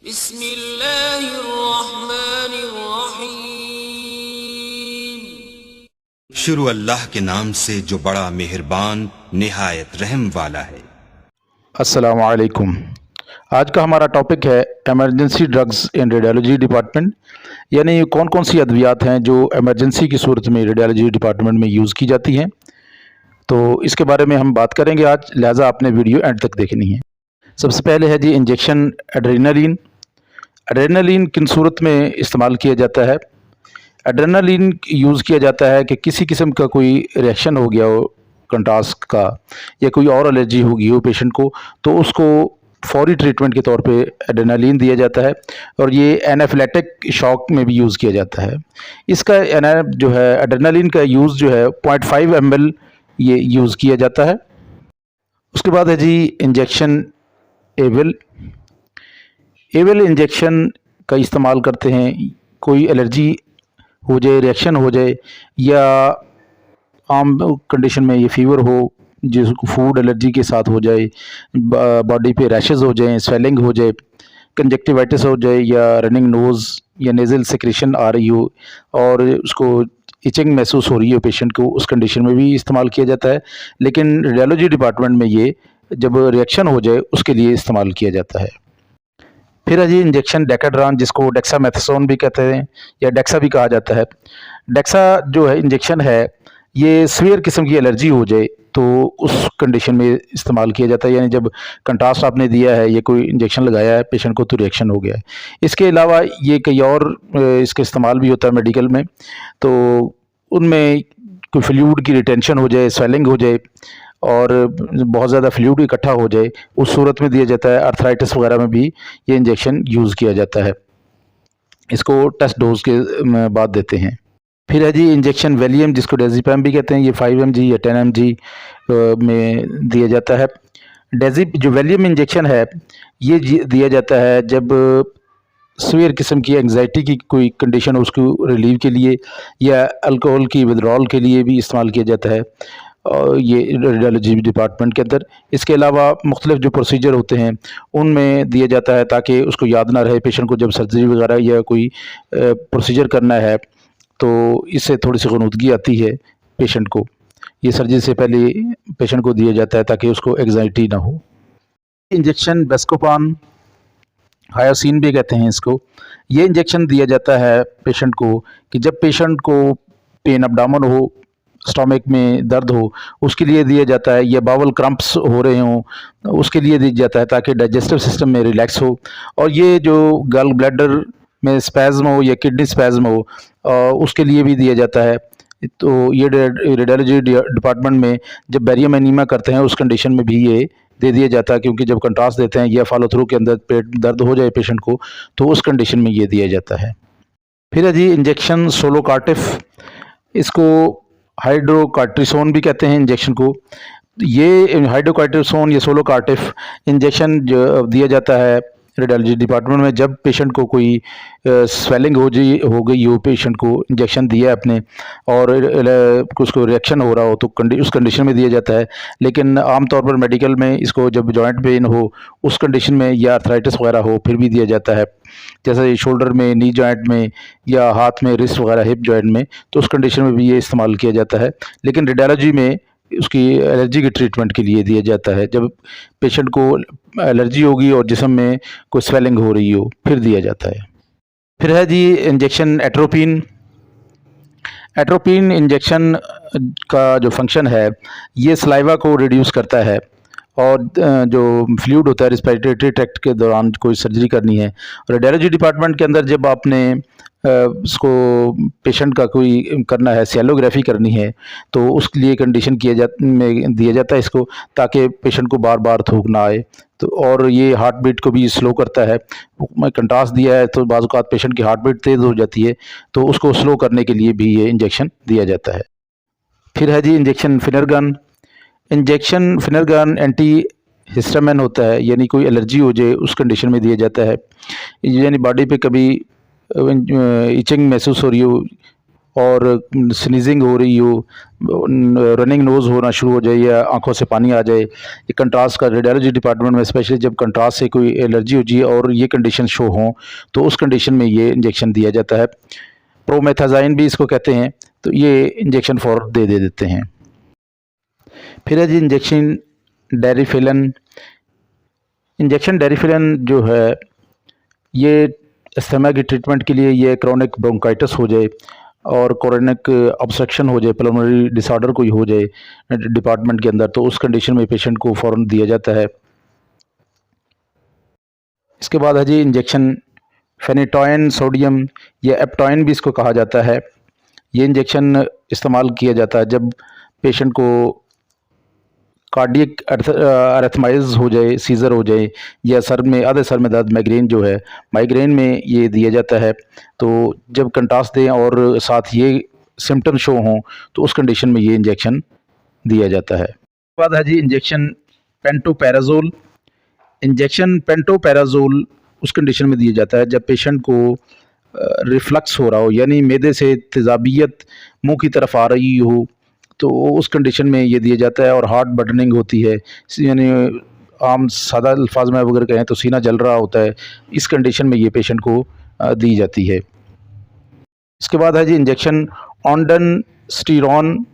बिस्मिल्लाहिर्रहमानिर्रहीम। शुरू अल्लाह के नाम से जो बड़ा मेहरबान निहायत रहम वाला है। अस्सलामु अलैकुम। आज का हमारा टॉपिक है emergency drugs in radiology department, यानी कौन कौन सी अद्वियात हैं जो एमरजेंसी की सूरत में रेडियोलॉजी डिपार्टमेंट में यूज़ की जाती हैं। तो इसके बारे में हम बात करेंगे आज, लिहाजा आपने वीडियो एंड तक देखनी है। सबसे पहले है जी इंजेक्शन एड्रेनालिन। एड्रेनालिन किन सूरत में इस्तेमाल किया जाता है? एड्रेनालिन यूज़ किया जाता है कि किसी किस्म का कोई रिएक्शन हो गया हो कंट्रास्ट का, या कोई और एलर्जी होगी हो पेशेंट को, तो उसको फौरी ट्रीटमेंट के तौर पे एड्रेनालिन दिया जाता है। और ये एनाफिलेक्टिक शॉक में भी यूज़ किया जाता है। इसका जो है एड्रेनालिन का यूज़ जो है 0.5 ml ये यूज़ किया जाता है। उसके बाद है जी इंजेक्शन एविल। एविल इंजेक्शन का इस्तेमाल करते हैं कोई एलर्जी हो जाए, रिएक्शन हो जाए, या आम कंडीशन में ये फीवर हो जिसको फूड एलर्जी के साथ हो जाए, बॉडी पे रैशेस हो जाए, स्वेलिंग हो जाए, कंजक्टिवाइटिस हो जाए, या रनिंग नोज़ या नेज़ल सेक्रेशन आ रही हो और उसको इचिंग महसूस हो रही हो पेशेंट को, उस कंडीशन में भी इस्तेमाल किया जाता है। लेकिन रेडियोलॉजी डिपार्टमेंट में ये जब रिएक्शन हो जाए उसके लिए इस्तेमाल किया जाता है। फिर है जी इंजेक्शन डेकाड्रान, जिसको डेक्सामेथासोन भी कहते हैं या डेक्सा भी कहा जाता है। डेक्सा जो है इंजेक्शन है, ये सीवियर किस्म की एलर्जी हो जाए तो उस कंडीशन में इस्तेमाल किया जाता है। यानी जब कंट्रास्ट आपने दिया है, ये कोई इंजेक्शन लगाया है पेशेंट को तो रिएक्शन हो गया है। इसके अलावा ये कई और इसका इस्तेमाल भी होता है मेडिकल में, तो उनमें कोई फ्लूइड की रिटेंशन हो जाए, स्वेलिंग हो जाए और बहुत ज़्यादा फ्लूइड इकट्ठा हो जाए, उस सूरत में दिया जाता है। अर्थराइटिस वगैरह में भी ये इंजेक्शन यूज़ किया जाता है। इसको टेस्ट डोज के बाद देते हैं। फिर है जी इंजेक्शन वैलियम, जिसको डेजिपैम भी कहते हैं। ये 5 mg या 10 mg में दिया जाता है। जो वैलियम इंजेक्शन है ये दिया जाता है जब सीवियर किस्म की एंग्जाइटी की कोई कंडीशन हो, उसको रिलीव के लिए, या अल्कोहल की विड्रॉल के लिए भी इस्तेमाल किया जाता है और ये रेडियोलॉजी डिपार्टमेंट के अंदर। इसके अलावा मुख्तलिफ जो प्रोसीजर होते हैं उनमें दिया जाता है ताकि उसको याद ना रहे पेशेंट को, जब सर्जरी वगैरह या कोई प्रोसीजर करना है तो इससे थोड़ी सी गनुदगी आती है पेशेंट को। ये सर्जरी से पहले पेशेंट को दिया जाता है ताकि उसको एग्जाइटी ना हो। इंजेक्शन बेस्कोपान, हायोसिन भी कहते हैं इसको। ये इंजेक्शन दिया जाता है पेशेंट को कि जब पेशेंट को पेन अबडामन हो, स्टमक में दर्द हो, उसके लिए दिया जाता है, या बावल क्रम्प्स हो रहे हों उसके लिए दिया जाता है ताकि डाइजेस्टिव सिस्टम में रिलैक्स हो। और ये जो गल ब्लैडर में स्पैज़म हो या किडनी स्पैज़म हो उसके लिए भी दिया जाता है। तो ये रेडियोलॉजी डिपार्टमेंट में जब बैरियम एनीमिया करते हैं उस कंडीशन में भी ये दे दिया जाता है, क्योंकि जब कंट्रास्ट देते हैं या फॉलो थ्रू के अंदर पेट दर्द हो जाए पेशेंट को तो उस कंडीशन में ये दिया जाता है। फिर है जी इंजेक्शन सोलोकार्टिफ, इसको हाइड्रोकार्टिसोन भी कहते हैं इंजेक्शन को। ये हाइड्रोकार्टिसोन या सोलोकार्टिफ इंजेक्शन जो दिया जाता है रेडियोलॉजी डिपार्टमेंट में जब पेशेंट को कोई स्वेलिंग हो गई हो, पेशेंट को इंजेक्शन दिया आपने और उसको रिएक्शन हो रहा हो तो उस कंडीशन में दिया जाता है। लेकिन आमतौर पर मेडिकल में इसको जब जॉइंट पेन हो उस कंडीशन में, या अर्थराइटिस वगैरह हो, फिर भी दिया जाता है। जैसे शोल्डर में, नी जॉइंट में, या हाथ में, रिस्ट वगैरह, हिप जॉइंट में, तो उस कंडीशन में भी ये इस्तेमाल किया जाता है। लेकिन रेडियोलॉजी में उसकी एलर्जी के ट्रीटमेंट के लिए दिया जाता है। जब पेशेंट को एलर्जी होगी और जिस्म में कोई स्वेलिंग हो रही हो फिर दिया जाता है। फिर है जी इंजेक्शन एट्रोपिन। एट्रोपिन इंजेक्शन का जो फंक्शन है ये सलाइवा को रिड्यूस करता है, और जो फ्लूइड होता है रिस्पिरेटरी ट्रैक्ट के दौरान कोई सर्जरी करनी है, रेडियोलॉजी डिपार्टमेंट के अंदर जब आपने उसको पेशेंट का कोई करना है, सेलोग्राफी करनी है, तो उसके लिए कंडीशन में दिया जाता है इसको, ताकि पेशेंट को बार बार थूक ना आए। तो और ये हार्ट बीट को भी स्लो करता है। मैं कंट्रास्ट दिया है तो बाज़ औक़ात पेशेंट की हार्ट बीट तेज़ हो जाती है, तो उसको स्लो करने के लिए भी ये इंजेक्शन दिया जाता है। फिर है जी इंजेक्शन फिनरगन। इंजेक्शन फिनरगन एंटी हिस्टामिन होता है, यानी कोई एलर्जी हो जाए उस कंडीशन में दिया जाता है। यानी बॉडी पे कभी इचिंग महसूस हो रही हो और स्नीजिंग हो रही हो, रनिंग नोज़ होना शुरू हो जाए या आंखों से पानी आ जाए, ये कंट्रास्ट का रेडियोलॉजी डिपार्टमेंट में स्पेशली जब कंट्रास्ट से कोई एलर्जी हो जाए और ये कंडीशन शो हों तो उस कंडीशन में ये इंजेक्शन दिया जाता है। प्रोमेथाजाइन भी इसको कहते हैं, तो ये इंजेक्शन फॉर दे देते हैं। फिर है जी इंजेक्शन डेरिफिलन। इंजेक्शन डेरिफिलन जो है ये अस्थमा की ट्रीटमेंट के लिए, ये क्रोनिक ब्रोंकाइटिस हो जाए और क्रोनिक ऑब्स्ट्रक्शन हो जाए, पल्मोनरी डिसऑर्डर कोई हो जाए डिपार्टमेंट के अंदर, तो उस कंडीशन में पेशेंट को फ़ौरन दिया जाता है। इसके बाद है जी इंजेक्शन फेनिटोइन सोडियम या एप्टोइन भी इसको कहा जाता है। ये इंजेक्शन इस्तेमाल किया जाता है जब पेशेंट को कार्डियक अरेथमाइज हो जाए, सीज़र हो जाए या सर में आधे सर में दर्द, माइग्रेन जो है, माइग्रेन में ये दिया जाता है। तो जब कंट्रास्ट दें और साथ ये सिम्टम शो हों तो उस कंडीशन में ये इंजेक्शन दिया जाता है। उसके बाद है जी इंजेक्शन पेंटोपैराजोल। इंजेक्शन पेंटोपैराजोल उस कंडीशन में दिया जाता है जब पेशेंट को रिफ्लक्स हो रहा हो, यानी मैदे से तेज़ाबियत मुंह की तरफ आ रही हो, तो उस कंडीशन में ये दिया जाता है। और हार्ट बर्डनिंग होती है, यानी आम सादा अल्फाज में अगर कहें तो सीना जल रहा होता है, इस कंडीशन में ये पेशेंट को दी जाती है। इसके बाद है जी इंजेक्शन ऑन्डनस्टीरॉन।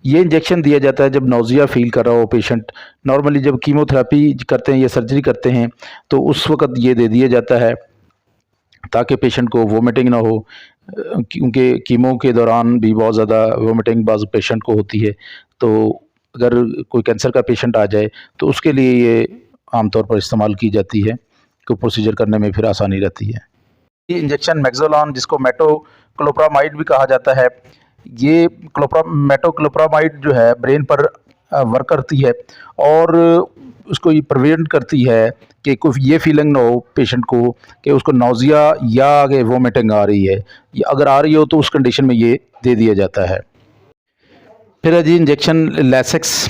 ये इंजेक्शन दिया जाता है जब नौजिया फील कर रहा हो पेशेंट। नॉर्मली जब कीमोथेरेपी करते हैं या सर्जरी करते हैं तो उस वक्त ये दे दिया जाता है ताकि पेशेंट को वोमिटिंग ना हो, क्योंकि कीमो के दौरान भी बहुत ज़्यादा वोमिटिंग बाज़ पेशेंट को होती है। तो अगर कोई कैंसर का पेशेंट आ जाए तो उसके लिए ये आमतौर पर इस्तेमाल की जाती है, तो प्रोसीजर करने में फिर आसानी रहती है। ये इंजेक्शन मैक्सोलॉन, जिसको मेटोक्लोप्रामाइड भी कहा जाता है, ये मेटोक्लोप्रामाइड जो है ब्रेन पर वर्क करती है और उसको ये प्रिवेंट करती है कि कोई ये फीलिंग ना हो पेशेंट को कि उसको नौजिया या कि वोमिटिंग आ रही है, ये अगर आ रही हो तो उस कंडीशन में ये दे दिया जाता है। फिर है जी इंजेक्शन लैसेक्स।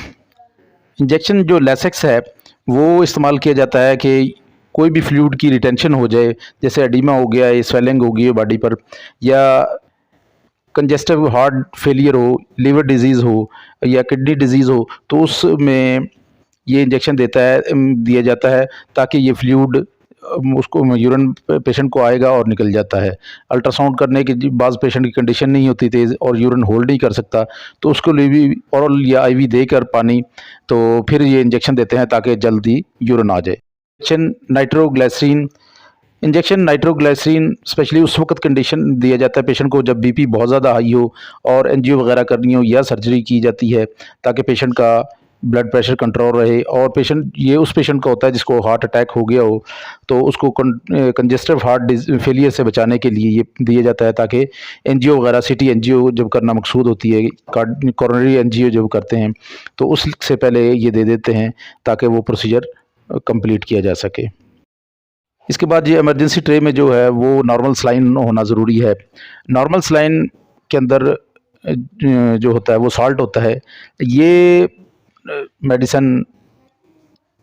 इंजेक्शन जो लैसेक्स है वो इस्तेमाल किया जाता है कि कोई भी फ्लूइड की रिटेंशन हो जाए, जैसे एडिमा हो गया, ये स्वेलिंग हो गई है बॉडी पर, या कंजेस्टिव हार्ट फेलियर हो, लिवर डिजीज़ हो या किडनी डिजीज़ हो, तो उसमें ये इंजेक्शन दिया जाता है ताकि ये फ्लूइड उसको यूरिन पेशेंट को आएगा और निकल जाता है। अल्ट्रासाउंड करने के बाद पेशेंट की कंडीशन नहीं होती तेज़ और यूरिन होल्ड नहीं कर सकता, तो उसको लिए भी ओरल या आईवी देकर पानी, तो फिर ये इंजेक्शन देते हैं ताकि जल्दी यूरिन आ जाए। Injection nitroglycerin. Injection nitroglycerin specially उस वक्त कंडीशन दिया जाता है पेशेंट को जब बीपी बहुत ज़्यादा हाई हो और एंजियो वगैरह करनी हो या सर्जरी की जाती है, ताकि पेशेंट का ब्लड प्रेशर कंट्रोल रहे। और पेशेंट ये उस पेशेंट का होता है जिसको हार्ट अटैक हो गया हो, तो उसको कंजेस्टिव हार्ट फेलियर से बचाने के लिए ये दिया जाता है, ताकि एंजियो वगैरह, सिटी एंजियो जब करना मकसूद होती है, कोरोनरी एंजियो जब करते हैं तो उससे पहले ये दे देते हैं ताकि वो प्रोसीजर कंप्लीट किया जा सके। इसके बाद ये इमरजेंसी ट्रे में जो है वो नॉर्मल सलाइन होना ज़रूरी है। नॉर्मल सलाइन के अंदर जो होता है वो साल्ट होता है। ये मेडिसन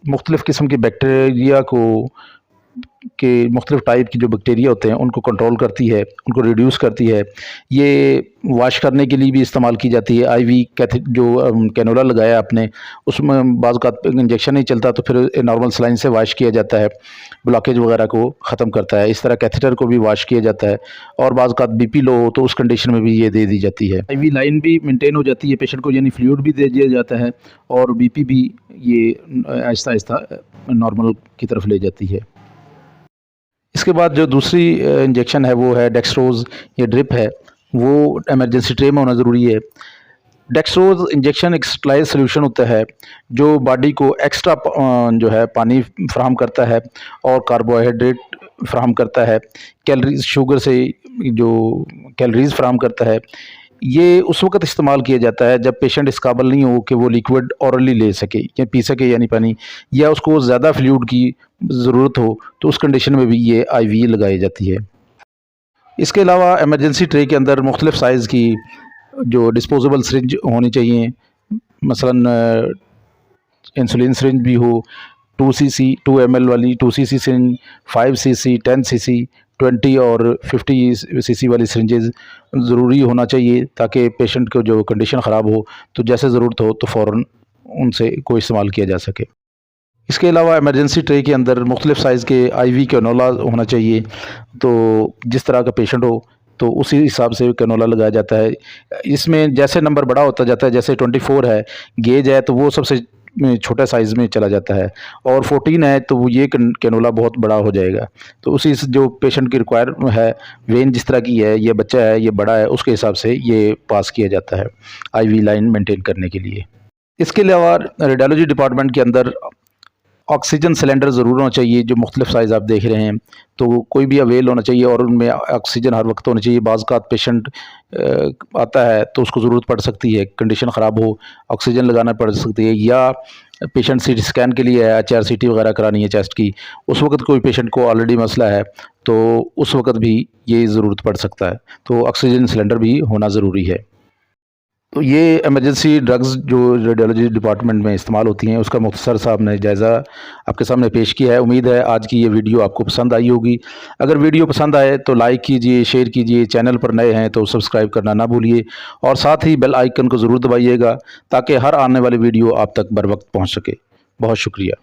मुख्तलिफ़ किस्म के बैक्टीरिया के मुख्तलिफ़ टाइप की जो बैक्टीरिया होते हैं उनको कंट्रोल करती है, उनको रिड्यूस करती है। ये वाश करने के लिए भी इस्तेमाल की जाती है। आईवी जो कैनोला लगाया आपने, उसमें बाज़ औक़ात इंजेक्शन नहीं चलता तो फिर नॉर्मल सलाइन से वाश किया जाता है, ब्लॉकेज वगैरह को ख़त्म करता है। इस तरह कैथेटर को भी वाश किया जाता है। और बाज़ औक़ात बीपी लो हो तो उस कंडीशन में भी ये दे दी जाती है। आईवी लाइन भी मेंटेन हो जाती है पेशेंट को, यानी फ्लूइड भी दे दिया जाता है और बीपी भी ये आहिस्ता आहिस्ता नॉर्मल की तरफ ले जाती है। इसके बाद जो दूसरी इंजेक्शन है वो है डेक्सट्रोज़, ये ड्रिप है, वो इमरजेंसी ट्रे में होना ज़रूरी है। डेक्सट्रोज़ इंजेक्शन एक स्टरलाइज्ड सॉल्यूशन होता है जो बॉडी को एक्स्ट्रा जो है पानी फ्राहम करता है और कार्बोहाइड्रेट फ्राहम करता है, कैलोरीज शुगर से जो कैलोरीज फ्राहम करता है। ये उस वक़्त इस्तेमाल किया जाता है जब पेशेंट इस काबिल नहीं हो कि वो लिक्विड ओरली ले सके या पी सके, यानी पानी, या उसको ज़्यादा फ्लूइड की ज़रूरत हो, तो उस कंडीशन में भी ये आईवी लगाई जाती है। इसके अलावा इमरजेंसी ट्रे के अंदर मुख्तलिफ़ साइज़ की जो डिस्पोजेबल सिरिंज होनी चाहिए, मसलन इंसुलिन सिरिंज भी हो, 2cc 2 ml वाली 2cc सिरिंज, 5cc, 10cc, 20 और 50cc वाली सिरिंजेस ज़रूरी होना चाहिए, ताकि पेशेंट को जो कंडीशन ख़राब हो तो जैसे ज़रूरत हो तो फ़ौरन उनसे को इस्तेमाल किया जा सके। इसके अलावा इमरजेंसी ट्रे के अंदर मुख्तलिफ़ साइज़ के IV कैनोला होना चाहिए, तो जिस तरह का पेशेंट हो तो उसी हिसाब से कैनोला लगाया जाता है। इसमें जैसे नंबर बड़ा होता जाता है, जैसे 24 है गेज है तो वो सबसे छोटा साइज़ में चला जाता है, और 14 है तो वो ये कैनोला बहुत बड़ा हो जाएगा। तो उसी से जो पेशेंट की रिक्वायर है, वेन जिस तरह की है, ये बच्चा है, ये बड़ा है, उसके हिसाब से ये पास किया जाता है IV लाइन मेंटेन करने के लिए। इसके अलावा रेडियोलॉजी डिपार्टमेंट के अंदर ऑक्सीजन सिलेंडर ज़रूर होना चाहिए, जो मुख्तलिफ़ साइज़ आप देख रहे हैं, तो कोई भी अवेल होना चाहिए और उनमें ऑक्सीजन हर वक्त होनी चाहिए। बाज़-औक़ात पेशेंट आता है तो उसको ज़रूरत पड़ सकती है, कंडीशन ख़राब हो, ऑक्सीजन लगाना पड़ सकती है, या पेशेंट CT स्कैन के लिए है, HRCT वगैरह करानी है चेस्ट की, उस वक्त कोई पेशेंट को ऑलरेडी मसला है तो उस वक्त भी ये ज़रूरत पड़ सकता है, तो ऑक्सीजन सिलेंडर भी होना ज़रूरी है। तो ये इमरजेंसी ड्रग्स जो रेडियोलॉजी डिपार्टमेंट में इस्तेमाल होती हैं, उसका मुख्तसर सा हमने जायज़ा आपके सामने पेश किया है। उम्मीद है आज की ये वीडियो आपको पसंद आई होगी। अगर वीडियो पसंद आए तो लाइक कीजिए, शेयर कीजिए, चैनल पर नए हैं तो सब्सक्राइब करना ना भूलिए, और साथ ही बेल आइकन को ज़रूर दबाइएगा ताकि हर आने वाली वीडियो आप तक बर वक्त पहुँच सके। बहुत शुक्रिया।